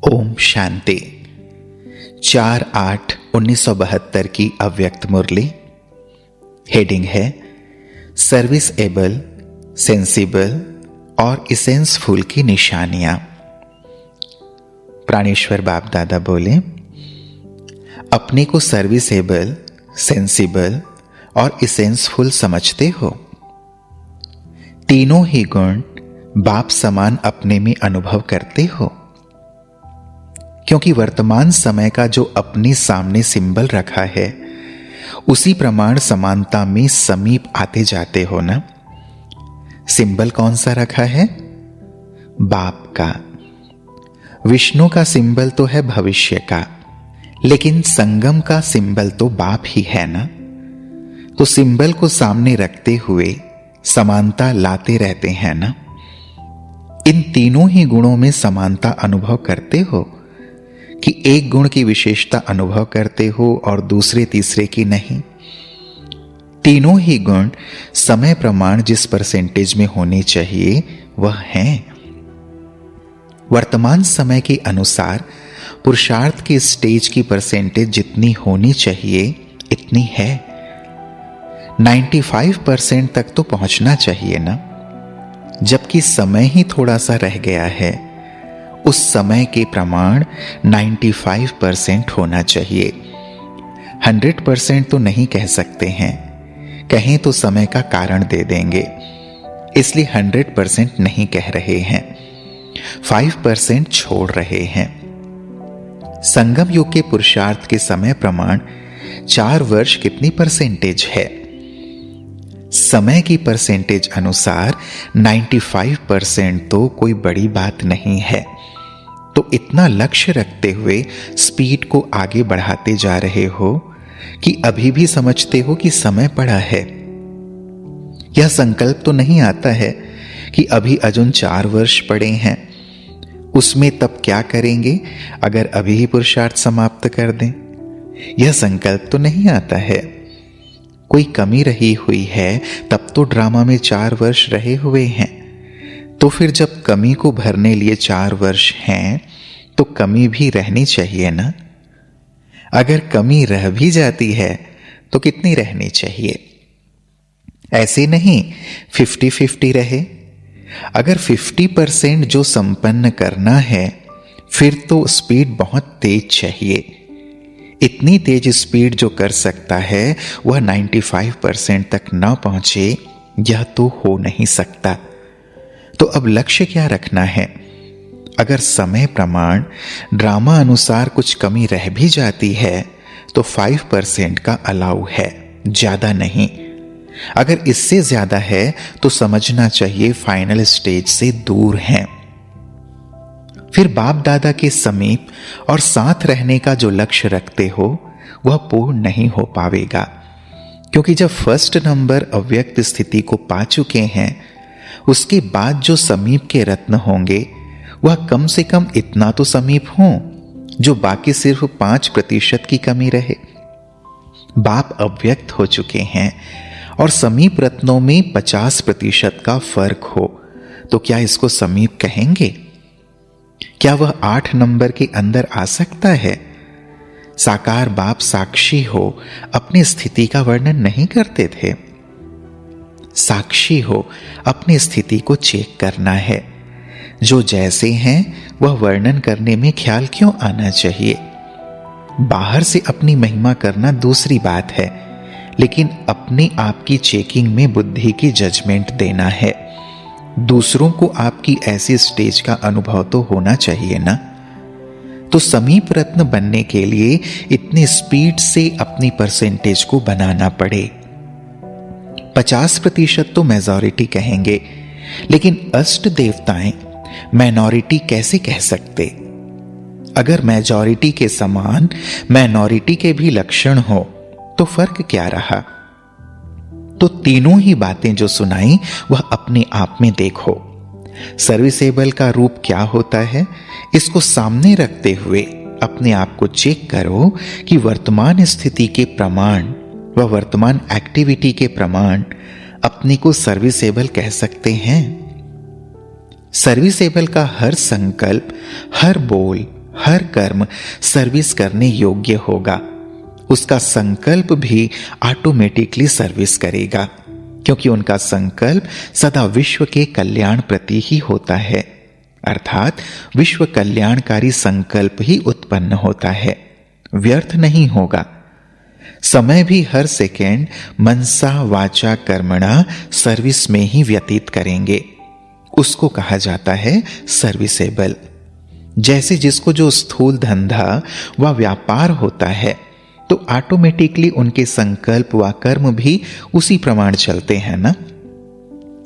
ओम शांति। 4/8/1972 की अव्यक्त मुरली। हेडिंग है सर्विस एबल, सेंसिबल और इसेंसफुल की निशानियां। प्राणेश्वर बाप दादा बोले, अपने को सर्विसेबल, सेंसिबल और इसेंसफुल समझते हो। तीनों ही गुण बाप समान अपने में अनुभव करते हो, क्योंकि वर्तमान समय का जो अपने सामने सिंबल रखा है उसी प्रमाण समानता में समीप आते जाते हो ना। सिंबल कौन सा रखा है? बाप का। विष्णु का सिंबल तो है भविष्य का, लेकिन संगम का सिंबल तो बाप ही है ना। तो सिंबल को सामने रखते हुए समानता लाते रहते हैं ना। इन तीनों ही गुणों में समानता अनुभव करते हो कि एक गुण की विशेषता अनुभव करते हो और दूसरे तीसरे की नहीं। तीनों ही गुण समय प्रमाण जिस परसेंटेज में होने चाहिए वह हैं। वर्तमान समय के अनुसार पुरुषार्थ की स्टेज की परसेंटेज जितनी होनी चाहिए इतनी है। 95% तक तो पहुंचना चाहिए ना, जबकि समय ही थोड़ा सा रह गया है। उस समय के प्रमाण 95% होना चाहिए। 100% तो नहीं कह सकते हैं, कहें तो समय का कारण दे देंगे, इसलिए 100% नहीं कह रहे हैं, 5% छोड़ रहे हैं। संगम युग के पुरुषार्थ के समय प्रमाण 4 वर्ष कितनी परसेंटेज है? समय की परसेंटेज अनुसार 95% तो कोई बड़ी बात नहीं है। तो इतना लक्ष्य रखते हुए स्पीड को आगे बढ़ाते जा रहे हो कि अभी भी समझते हो कि समय पड़ा है। यह संकल्प तो नहीं आता है कि अभी अजुन 4 वर्ष पड़े हैं, उसमें तब क्या करेंगे अगर अभी ही पुरुषार्थ समाप्त कर दें। यह संकल्प तो नहीं आता है। कोई कमी रही हुई है तब तो ड्रामा में 4 वर्ष रहे हुए हैं। तो फिर जब कमी को भरने लिए 4 वर्ष हैं तो कमी भी रहनी चाहिए ना। अगर कमी रह भी जाती है तो कितनी रहनी चाहिए? ऐसे नहीं 50-50 रहे। अगर 50% जो संपन्न करना है फिर तो स्पीड बहुत तेज चाहिए। इतनी तेज स्पीड जो कर सकता है वह 95% तक ना पहुंचे, यह तो हो नहीं सकता। तो अब लक्ष्य क्या रखना है? अगर समय प्रमाण ड्रामा अनुसार कुछ कमी रह भी जाती है तो 5% का अलाउ है, ज्यादा नहीं। अगर इससे ज्यादा है तो समझना चाहिए फाइनल स्टेज से दूर हैं। फिर बाप दादा के समीप और साथ रहने का जो लक्ष्य रखते हो वह पूर्ण नहीं हो पाएगा, क्योंकि जब फर्स्ट नंबर अव्यक्त स्थिति को पा चुके हैं उसके बाद जो समीप के रत्न होंगे वह कम से कम इतना तो समीप हों जो बाकी सिर्फ 5% की कमी रहे। बाप अव्यक्त हो चुके हैं और समीप रत्नों में 50% का फर्क हो, तो क्या इसको समीप कहेंगे? क्या वह 8 नंबर के अंदर आ सकता है? साकार बाप साक्षी हो अपनी स्थिति का वर्णन नहीं करते थे। साक्षी हो अपनी स्थिति को चेक करना है। जो जैसे हैं वह वर्णन करने में ख्याल क्यों आना चाहिए? बाहर से अपनी महिमा करना दूसरी बात है, लेकिन अपने आप की चेकिंग में बुद्धि की जजमेंट देना है। दूसरों को आपकी ऐसी स्टेज का अनुभव तो होना चाहिए ना। तो समीप रत्न बनने के लिए इतनी स्पीड से अपनी परसेंटेज को बनाना पड़े। 50% तो मेजॉरिटी कहेंगे, लेकिन अष्ट देवताएं माइनॉरिटी कैसे कह सकते? अगर मेजॉरिटी के समान माइनॉरिटी के भी लक्षण हो तो फर्क क्या रहा? तो तीनों ही बातें जो सुनाई वह अपने आप में देखो। सर्विसेबल का रूप क्या होता है, इसको सामने रखते हुए अपने आप को चेक करो कि वर्तमान स्थिति के प्रमाण व वर्तमान एक्टिविटी के प्रमाण अपने को सर्विसेबल कह सकते हैं। सर्विसेबल का हर संकल्प, हर बोल, हर कर्म सर्विस करने योग्य होगा। उसका संकल्प भी ऑटोमेटिकली सर्विस करेगा, क्योंकि उनका संकल्प सदा विश्व के कल्याण प्रति ही होता है, अर्थात विश्व कल्याणकारी संकल्प ही उत्पन्न होता है, व्यर्थ नहीं होगा। समय भी हर सेकेंड मनसा वाचा कर्मणा सर्विस में ही व्यतीत करेंगे। उसको कहा जाता है सर्विसेबल। जैसे जिसको जो स्थूल धंधा व व्यापार होता है, तो ऑटोमेटिकली उनके संकल्प व कर्म भी उसी प्रमाण चलते हैं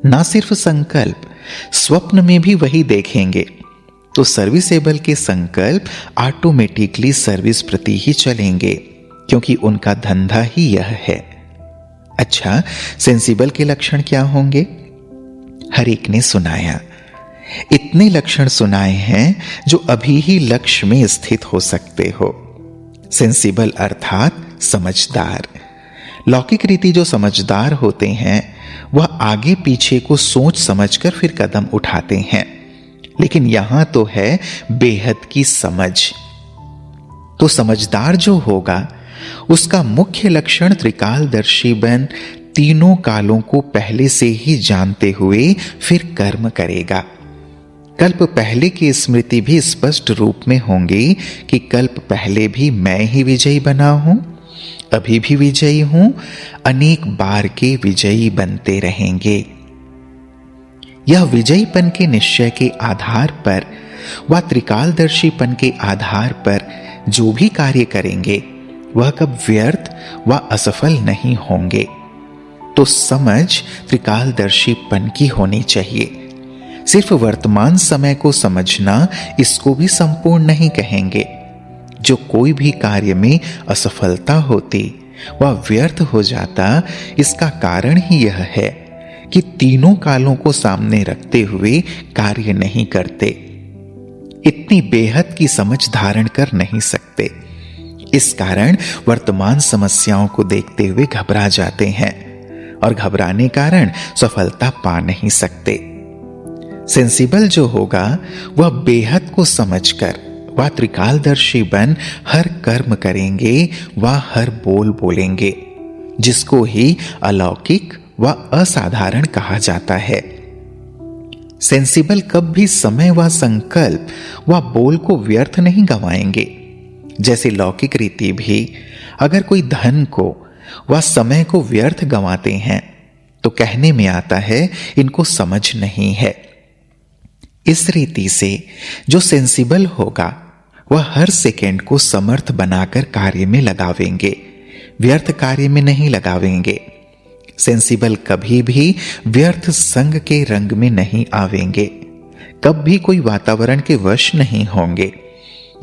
ना सिर्फ संकल्प, स्वप्न में भी वही देखेंगे। तो सर्विसेबल के संकल्प ऑटोमेटिकली सर्विस प्रति ही चलेंगे, क्योंकि उनका धंधा ही यह है। अच्छा, सेंसिबल के लक्षण क्या होंगे? हर एक ने सुनाया। इतने लक्षण सुनाए हैं जो अभी ही लक्ष्य में स्थित हो सकते हो। सेंसिबल अर्थात समझदार। लौकिक रीति जो समझदार होते हैं वह आगे पीछे को सोच समझकर फिर कदम उठाते हैं, लेकिन यहां तो है बेहद की समझ। तो समझदार जो होगा उसका मुख्य लक्षण त्रिकालदर्शी बन तीनों कालों को पहले से ही जानते हुए फिर कर्म करेगा। कल्प पहले की स्मृति भी स्पष्ट रूप में होंगी कि कल्प पहले भी मैं ही विजयी बना हूं, अभी भी विजयी हूं, अनेक बार के विजयी बनते रहेंगे। यह विजयीपन के निश्चय के आधार पर व त्रिकालदर्शीपन के आधार पर जो भी कार्य करेंगे वह कब व्यर्थ व असफल नहीं होंगे। तो समझ त्रिकालदर्शीपन की होनी चाहिए। सिर्फ वर्तमान समय को समझना इसको भी संपूर्ण नहीं कहेंगे। जो कोई भी कार्य में असफलता होती वह व्यर्थ हो जाता, इसका कारण ही यह है कि तीनों कालों को सामने रखते हुए कार्य नहीं करते। इतनी बेहद की समझ धारण कर नहीं सकते। इस कारण वर्तमान समस्याओं को देखते हुए घबरा जाते हैं और घबराने कारण सफलता पा नहीं सकते। सेंसिबल जो होगा वह बेहद को समझकर वह त्रिकालदर्शी बन हर कर्म करेंगे व हर बोल बोलेंगे, जिसको ही अलौकिक व असाधारण कहा जाता है। सेंसिबल कब भी समय व संकल्प व बोल को व्यर्थ नहीं गंवाएंगे। जैसे लौकिक रीति भी अगर कोई धन को व समय को व्यर्थ गंवाते हैं तो कहने में आता है इनको समझ नहीं है। इस रीति से जो सेंसिबल होगा वह हर सेकेंड को समर्थ बनाकर कार्य में लगावेंगे, व्यर्थ कार्य में नहीं लगावेंगे। सेंसिबल कभी भी व्यर्थ संग के रंग में नहीं आवेंगे, कब भी कोई वातावरण के वश नहीं होंगे।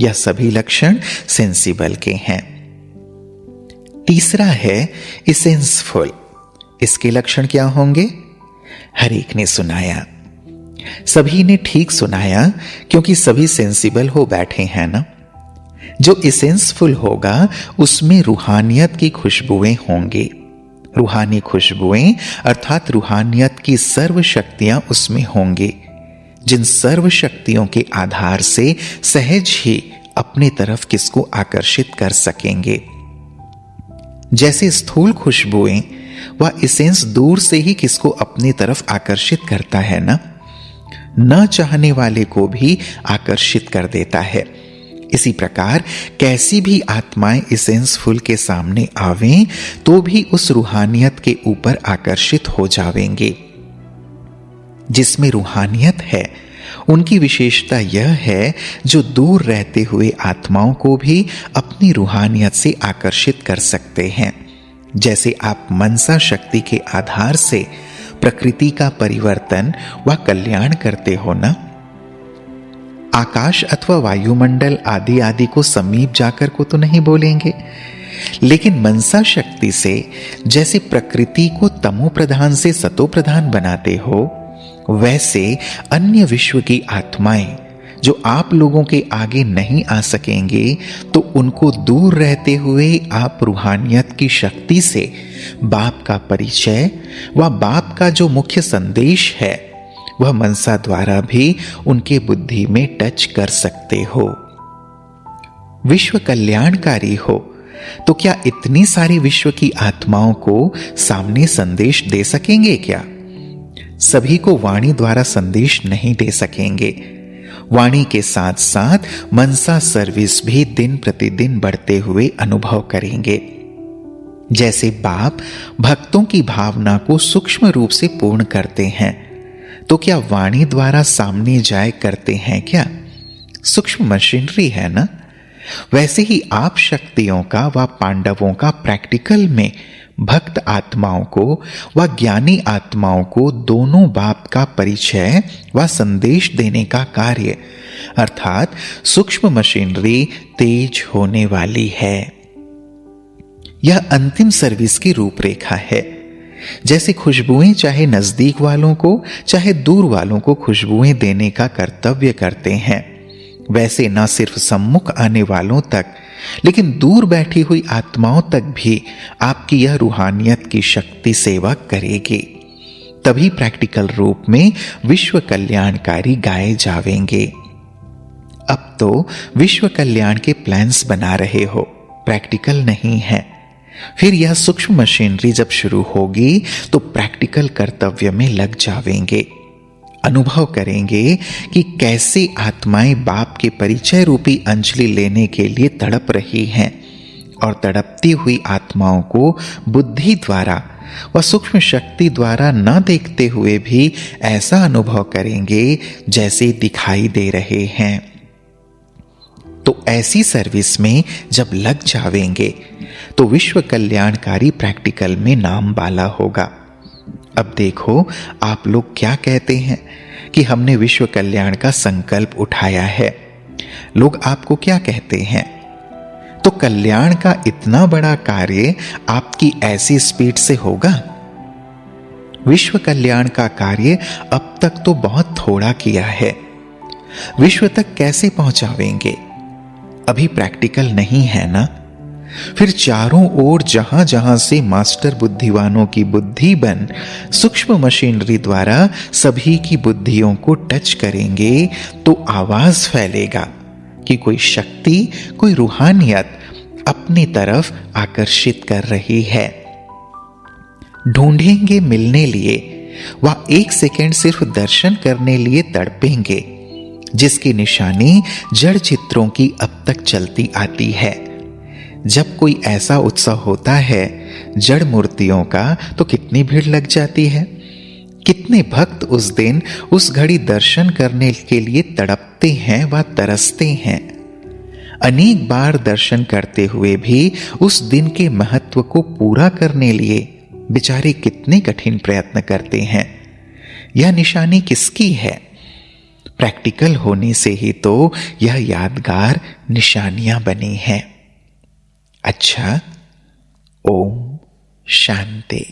यह सभी लक्षण सेंसिबल के हैं। तीसरा है इसेंसफुल। इसके लक्षण क्या होंगे? हर एक ने सुनाया। सभी ने ठीक सुनाया, क्योंकि सभी सेंसिबल हो बैठे हैं ना। जो इसेंसफुल होगा उसमें रूहानियत की खुशबुएं होंगी। रूहानी खुशबुएं अर्थात रूहानियत की सर्व शक्तियां उसमें होंगी, जिन सर्व शक्तियों के आधार से सहज ही अपने तरफ किसको आकर्षित कर सकेंगे। जैसे स्थूल खुशबुएं व इसेंस दूर से ही किसको अपनी तरफ आकर्षित करता है न चाहने वाले को भी आकर्षित कर देता है। इसी प्रकार कैसी भी आत्माएं इसेंसफुल के सामने आवें तो भी उस रूहानियत के ऊपर आकर्षित हो जावेंगे। जिसमें रूहानियत है उनकी विशेषता यह है जो दूर रहते हुए आत्माओं को भी अपनी रूहानियत से आकर्षित कर सकते हैं। जैसे आप मनसा शक्ति के आधार से प्रकृति का परिवर्तन व कल्याण करते हो ना। आकाश अथवा वायुमंडल आदि आदि को समीप जाकर को तो नहीं बोलेंगे, लेकिन मनसा शक्ति से जैसे प्रकृति को तमो प्रधान से सतो प्रधान बनाते हो, वैसे अन्य विश्व की आत्माएं जो आप लोगों के आगे नहीं आ सकेंगे, तो उनको दूर रहते हुए आप रूहानियत की शक्ति से बाप का परिचय व बाप का जो मुख्य संदेश है वह मनसा द्वारा भी उनके बुद्धि में टच कर सकते हो। विश्व कल्याणकारी हो तो क्या इतनी सारी विश्व की आत्माओं को सामने संदेश दे सकेंगे क्या? सभी को वाणी द्वारा संदेश नहीं दे सकेंगे। वाणी के साथ साथ मनसा सर्विस भी दिन प्रतिदिन बढ़ते हुए अनुभव करेंगे। जैसे बाप भक्तों की भावना को सूक्ष्म रूप से पूर्ण करते हैं, तो क्या वाणी द्वारा सामने जाए करते हैं क्या? सूक्ष्म मशीनरी है ना। वैसे ही आप शक्तियों का व पांडवों का प्रैक्टिकल में भक्त आत्माओं को व ज्ञानी आत्माओं को दोनों बाप का परिचय व संदेश देने का कार्य अर्थात सूक्ष्म मशीनरी तेज होने वाली है। यह अंतिम सर्विस की रूपरेखा है। जैसे खुशबुएं चाहे नजदीक वालों को चाहे दूर वालों को खुशबुएं देने का कर्तव्य करते हैं, वैसे न सिर्फ सम्मुख आने वालों तक लेकिन दूर बैठी हुई आत्माओं तक भी आपकी यह रूहानियत की शक्ति सेवा करेगी। तभी प्रैक्टिकल रूप में विश्व कल्याणकारी गाए जावेंगे। अब तो विश्व कल्याण के प्लान्स बना रहे हो, प्रैक्टिकल नहीं है। फिर यह सूक्ष्म मशीनरी जब शुरू होगी तो प्रैक्टिकल कर्तव्य में लग जावेंगे। अनुभव करेंगे कि कैसे आत्माएं बाप के परिचय रूपी अंजलि लेने के लिए तड़प रही हैं और तड़पती हुई आत्माओं को बुद्धि द्वारा व सूक्ष्म शक्ति द्वारा न देखते हुए भी ऐसा अनुभव करेंगे जैसे दिखाई दे रहे हैं। तो ऐसी सर्विस में जब लग जावेंगे तो विश्व कल्याणकारी प्रैक्टिकल में नाम बाला होगा। अब देखो आप लोग क्या कहते हैं कि हमने विश्व कल्याण का संकल्प उठाया है। लोग आपको क्या कहते हैं? तो कल्याण का इतना बड़ा कार्य आपकी ऐसी स्पीड से होगा? विश्व कल्याण का कार्य अब तक तो बहुत थोड़ा किया है। विश्व तक कैसे पहुंचावेंगे? अभी प्रैक्टिकल नहीं है ना। फिर चारों ओर जहां जहां से मास्टर बुद्धिवानों की बुद्धि बन सूक्ष्म मशीनरी द्वारा सभी की बुद्धियों को टच करेंगे तो आवाज फैलेगा कि कोई शक्ति, कोई रूहानियत अपनी तरफ आकर्षित कर रही है। ढूंढेंगे मिलने लिए व एक सेकेंड सिर्फ दर्शन करने लिए तड़पेंगे, जिसकी निशानी जड़ चित्रों की अब तक चलती आती है। जब कोई ऐसा उत्सव होता है जड़ मूर्तियों का तो कितनी भीड़ लग जाती है। कितने भक्त उस दिन उस घड़ी दर्शन करने के लिए तड़पते हैं व तरसते हैं। अनेक बार दर्शन करते हुए भी उस दिन के महत्व को पूरा करने लिए बेचारे कितने कठिन प्रयत्न करते हैं। यह निशानी किसकी है? प्रैक्टिकल होने से ही तो यह यादगार निशानियां बनी हैं। अच्छा, ओम शांति।